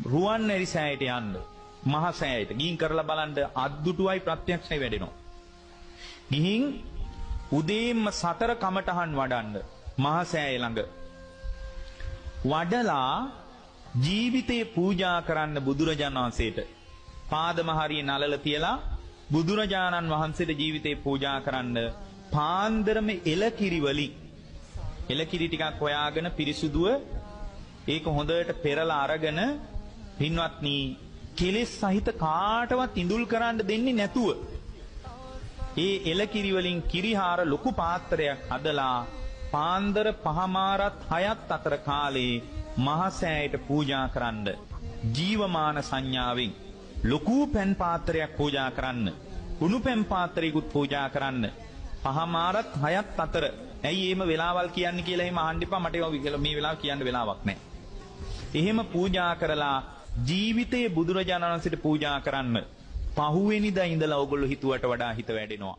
රුවන්වැලි සෑයට යන්න. මහ සෑයට ගිහින් කරලා බලන්න අද්දුටුවයි ප්‍රත්‍යක්ෂයි වැඩෙනවා. ගිහින් උදේම 4 කමටහන් වඩන්න මහ සෑය ළඟ. වඩලා ජීවිතේ පූජා කරන්න බුදුරජාණන් වහන්සේට. පාදම හරිය නලල තියලා බුදුරජාණන් වහන්සේට ජීවිතේ පූජා කරන්න පාන්දරම එලකිරි වලින් එලකිරි ටිකක් හොයාගෙන පිරිසුදුව ඒක හොඳට පෙරලා අරගෙන පින්වත්නි කෙලෙස් සහිත කාටවත් ඉඳුල් කරන්න දෙන්නේ නැතුව ඒ එලකිරි වලින් කිරිහාර ලොකු පාත්‍රයක් හදලා පාන්දර 5:06ත් අතර කාලේ මහසෑයට පූජා කරන්න ජීවමාන සංඥාවෙන් ලොකු පැන් පාත්‍රයක් පූජා කරන්න කුණු පැන් පාත්‍රයකුත් පූජා කරන්න 5:06ත් අතර. ඇයි එහෙම වෙලාවල් කියන්නේ කියලා එහෙම අහන්න එපා. මට මේ වෙලාව කියන්න වෙලාවක් නැහැ. එහෙම පූජා කරලා ජීවිතයේ බුදුරජාණන් වහන්සේට පූජා කරන්න පහුවෙනිදා ඉඳලා ඕගොල්ලෝ හිතුවට වඩා හිත වැඩෙනවා.